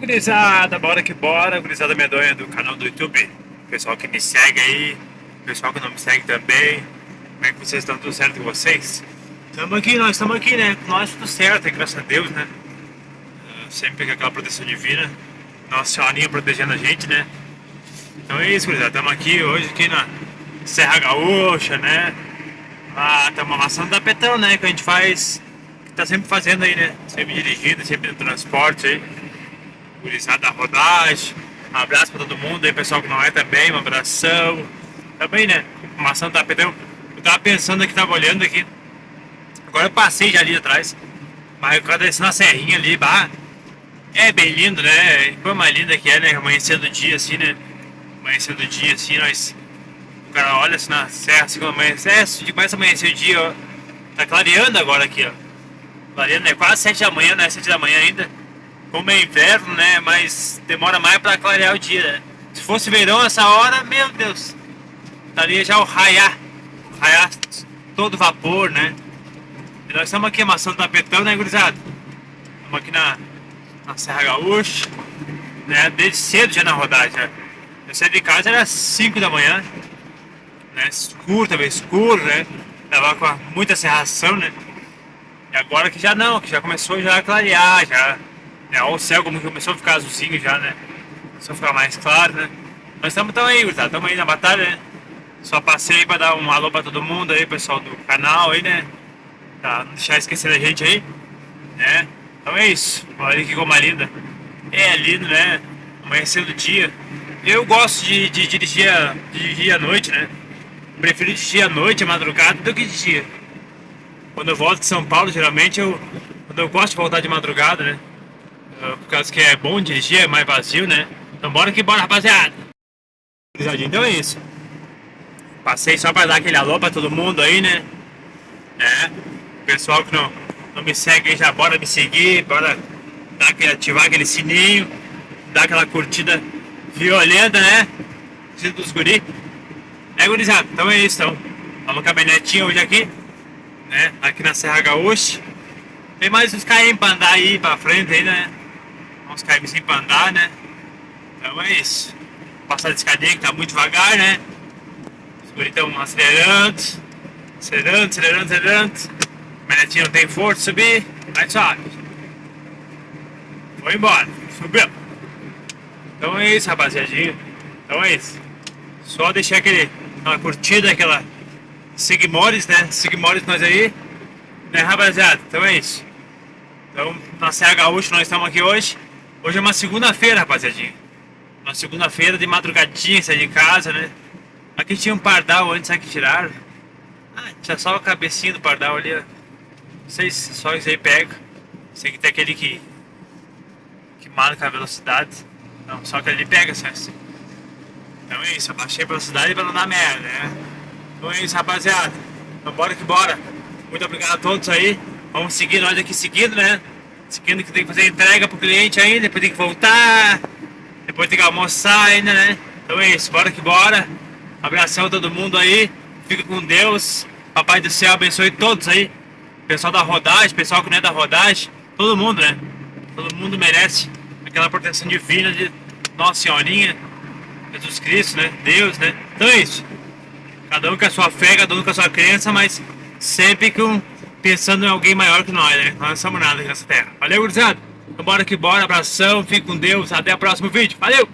Gurizada, bora que bora, gurizada medonha do canal do YouTube. Pessoal que me segue aí, pessoal que não me segue também. Como é que vocês estão? Tudo certo com vocês? Nós estamos aqui, né? Nós tudo certo, graças a Deus, né? Sempre com aquela proteção divina. Nossa Senhorinha protegendo a gente, né? Então é isso, gurizada. Estamos aqui hoje aqui na Serra Gaúcha, né? Estamos amassando tapetão, né? Que a gente faz, que tá sempre fazendo aí, né? Sempre dirigindo, sempre no transporte aí. Gurizada da rodagem, um abraço pra todo mundo aí, pessoal que não é também, um abração. Também, né? Amassando tapetão. Eu tava pensando aqui, tava olhando aqui. Agora eu passei já ali atrás. Mas eu quero descer na serrinha ali, bah. É bem lindo, né? Como mais linda que é, né? Amanhecendo o dia assim, né? Amanhecendo o dia assim, nós. O cara olha assim na serra, assim, quando amanhece. Começa a amanhecer o dia, ó. Tá clareando agora aqui, ó. Clareando, é quase 7 da manhã, não é 7 da manhã ainda. Como é inverno, né? Mas demora mais pra clarear o dia, né? Se fosse verão essa hora, meu Deus, estaria já o raiar todo vapor, né? E nós estamos aqui amassando tapetão, né, gurizada? Estamos aqui na Serra Gaúcha, né? Desde cedo já na rodagem, né? Eu saí de casa, era 5 da manhã, né? Escuro, também escuro, né? Tava com muita serração, né? E agora que já não, que já começou já a clarear, já. O céu como começou a ficar azulzinho já, né? Começou a ficar mais claro, né? Nós estamos aí, tá? Estamos aí na batalha, né? Só passei aí pra dar um alô pra todo mundo aí, pessoal do canal aí, né? Pra não deixar esquecer da gente aí, né? Então é isso. Olha que goma linda. É lindo, né? Amanhecendo o dia. Eu gosto de dirigir à noite, né? Prefiro dirigir à noite, à madrugada, do que de dia. Quando eu volto de São Paulo, geralmente quando eu gosto de voltar de madrugada, né? Por causa que é bom dirigir, é mais vazio, né? Então bora que bora, rapaziada. Então é isso. Passei só pra dar aquele alô pra todo mundo aí, né? O pessoal que não me segue aí já bora me seguir, bora ativar aquele sininho, dar aquela curtida violenta, né? Preciso dos guri. Gurizada, então é isso, então. Vamos com a caminhonetinha hoje aqui, né? Aqui na Serra Gaúcha. Tem mais uns KM pra andar aí pra frente aí, né? Uns KM pra andar, né? Então é isso. Passar de escadinha que tá muito devagar, né? Os guris estão acelerando. A caminhonetinha não tem força subir. Aí sobe. Foi embora. Subiu. Então é isso, rapaziadinho. Então é isso. Só deixar aquela curtida, aquela Sigmores, né? Sigmores nós aí. Né, rapaziada? Então é isso. Então, na Serra Gaúcha nós estamos aqui hoje. Hoje é uma segunda-feira, rapaziadinha. Uma segunda-feira de madrugadinha, sair de casa, né? Aqui tinha um pardal antes, sabe que tiraram? Tinha só a cabecinha do pardal ali, ó. Não sei se só isso aí pega. Sei que tem aquele que marca a velocidade. Não, só que ali pega, assim. Então é isso, eu baixei a velocidade pra não dar merda, né? Então é isso, rapaziada. Então bora que bora. Muito obrigado a todos aí. Vamos seguir nós aqui seguindo, né? Seguindo que tem que fazer entrega pro cliente ainda, depois tem que voltar, depois tem que almoçar ainda, né? Então é isso, bora que bora. Abração a todo mundo aí. Fica com Deus. Papai do céu abençoe todos aí. Pessoal da rodagem, pessoal que não é da rodagem. Todo mundo, né? Todo mundo merece aquela proteção divina de Nossa Senhorinha, Jesus Cristo, né? Deus, né? Então é isso. Cada um com a sua fé, cada um com a sua crença, mas sempre pensando em alguém maior que nós, né? Nós não somos nada aqui nessa terra. Valeu, gurizada? Então bora que bora, abração, fique com Deus, até o próximo vídeo. Valeu!